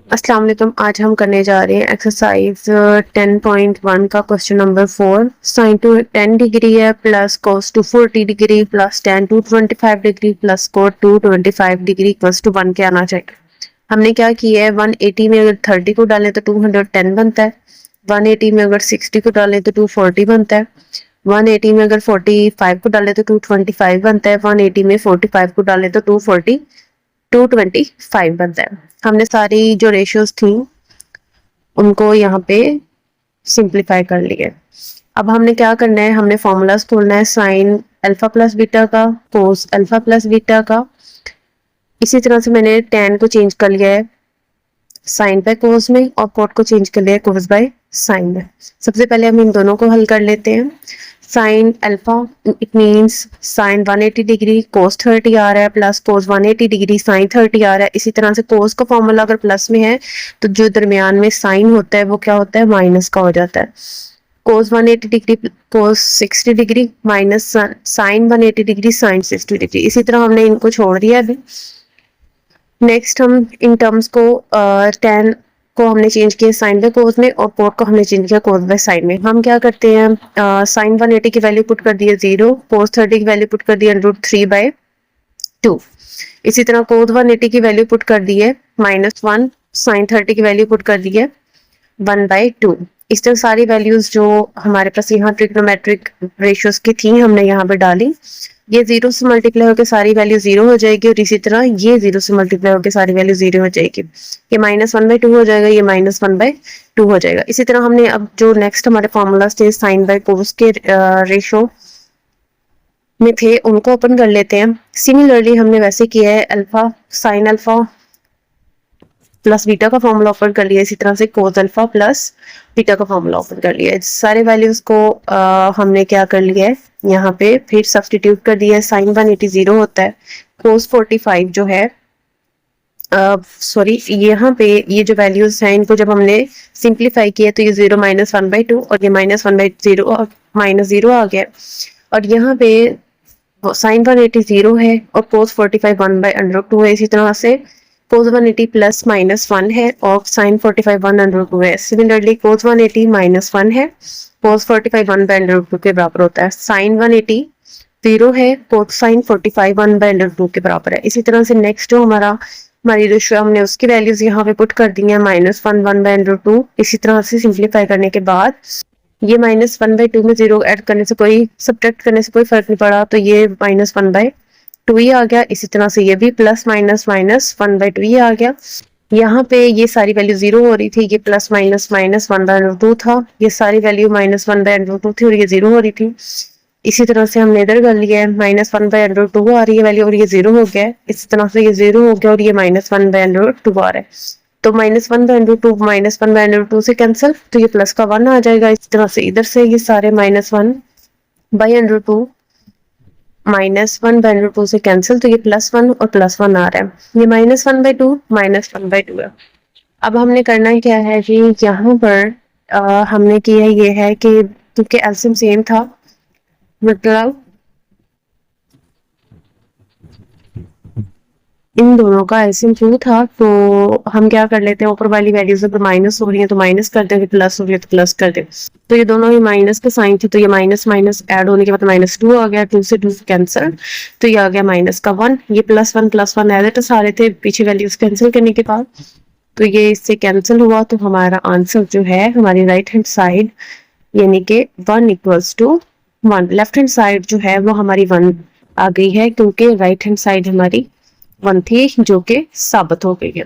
अस्सलाम वालेकुम। आज हम करने जा रहे हैं एक्सरसाइज 10.1 का क्वेश्चन नंबर 4। साइन टू 10 डिग्री है प्लस कोस टू 40 डिग्री प्लस टेन टू 25 डिग्री प्लस कोट टू 25 डिग्री इक्वल्स टू 1 के आना चाहिए। हमने क्या किया है, 180 में अगर 30 को डालें तो 210 बनता है, 180 में अगर 60 को डालें तो 240 बनता है, 180 में अगर 45 को डालें तो 225 बनता है, 180 में 45 को डालें तो 225 बनता है। हमने सारी जो रेशियोज थी उनको यहाँ पे सिंप्लीफाई कर लिए। अब हमने क्या करना है, हमने फॉर्मूलाज खोलना है साइन अल्फा प्लस बीटा का, कोस अल्फा प्लस बीटा का। इसी तरह से मैंने tan को चेंज कर लिया है साइन बाय कोस में और कॉट को चेंज कर लिया है कोस बाय साइन में। सबसे पहले हम इन दोनों को हल कर लेते हैं। Sine alpha it means sine 180 degree cos 30 आ रहा है प्लस कोस 180 डिग्री साइन 30 आ रहा है। इसी तरह से कोस का फॉर्मूला अगर प्लस में है तो जो दरमियान में साइन होता है वो क्या होता है, माइनस का हो जाता है। Cos 180 degree cos 60 degree minus sine 180 degree sine 60 degree. इसी तरह हमने इनको छोड़ दिया अभी। नेक्स्ट हम इन टर्म्स को tan को हमने चेंज किया साइन बाय कोस में और कोट को हमने चेंज किया कोस बाय साइन में। हम क्या करते हैं, साइन 180 की वैल्यू पुट कर दी है 0, कोस 30 की वैल्यू पुट कर दी है √3/2। इसी तरह कोस 180 की वैल्यू पुट कर दी है -1, साइन 30 की वैल्यू पुट कर दी है 1/2। इस तरह सारी वैल्यूज जो हमारे पास यहाँ ट्रिग्नोमेट्रिक रेशियोज की थी हमने यहाँ पे डाली। ये 0 से मल्टीप्लाई होकर सारी वैल्यू 0 हो जाएगी और इसी तरह ये 0 से मल्टीप्लाई होकर सारी वैल्यू 0 हो जाएगी। ये -1/2 हो जाएगा, ये -1/2 हो जाएगा। इसी तरह हमने अब जो नेक्स्ट हमारे फॉर्मूलाज थे साइन बाय कोस के रेशियो में थे उनको ओपन कर लेते हैं। सिमिलरली हमने वैसे किया है, alpha sine alpha plus beta का फॉर्मूला ओपन कर लिया, इसी तरह से कोस अल्फा प्लस बीटा का फॉर्मूला ओपन कर लिया है। सारे वैल्यूज को हमने क्या कर लिया है, यहाँ पे फिर सब्स्टिट्यूट कर दिया है। साइन 180 0 होता है, कोस 45 जो है सॉरी यहाँ पे ये जो वैल्यूज हैं इनको जब हमने सिंप्लीफाई किया तो ये 0 -1/2 और ये -1/0 और -0 आ गया। और यहाँ पे साइन 180 0 है और कोस 45 1/√2 है। इसी तरह से कोस 180 प्लस -1 है और साइन 45 1/√2 है। सिमिलरली कोस 180 -1 है, कोस 45 1/√2 के बराबर होता है। साइन 180 0 है, कोस साइन 45 1/√2 के बराबर है। इसी तरह से नेक्स्ट जो हमारी रेशियो हमने उसकी वैल्यूज यहाँ पे पुट कर दी है -1 1/√2। इसी तरह से सिंप्लीफाई करने के बाद ये -1/2 में 0 ऐड करने से कोई सब्ट्रैक्ट करने से कोई फर्क नहीं पड़ा, तो ये -1/2 ही आ गया। इसी तरह से ये भी प्लस माइनस -1/2 ही आ गया। यहाँ पे ये सारी वैल्यू 0 हो रही थी, ये प्लस माइनस -1/2 था, ये सारी वैल्यू -1/2 थी और ये 0 हो रही थी। इसी तरह से हमने इधर कर लिया है, -1/2 आ रही है वैल्यू और ये 0 हो गया है। इसी तरह से ये 0 हो गया और ये -1/2 आ रहा है। तो -1/2 -1/2 से कैंसिल, तो ये प्लस का 1 आ जाएगा। इस तरह से इधर से ये सारे -1/2 -1/2 से कैंसिल, तो ये +1 और +1 आ रहा है। ये -1/2 -1/2 है। अब हमने करना क्या है कि यहाँ पर हमने किया ये है कि क्योंकि एलसीएम सेम था, मतलब इन दोनों का एलसीएम 2 था, तो हम क्या कर लेते हैं, ऊपर वाली वैल्यूज अगर माइनस हो रही है तो माइनस कर देंगे, प्लस हो रही है तो प्लस कर देंगे। तो ये दोनों ही माइनस का साइन थे, तो ये माइनस माइनस ऐड होने के बाद -2 आ गया, 2 से 2 कैंसिल, तो ये आ गया -1। ये +1 ऐड तो सारे थे पीछे वैल्यूज कैंसिल करने के बाद, तो ये इससे कैंसिल हुआ। तो हमारा आंसर जो है हमारी राइट हैंड साइड यानी कि 1 = 1, लेफ्ट हैंड साइड जो है वो हमारी 1 आ गई है क्योंकि राइट हैंड साइड हमारी 1 थी जो कि साबित हो गई है।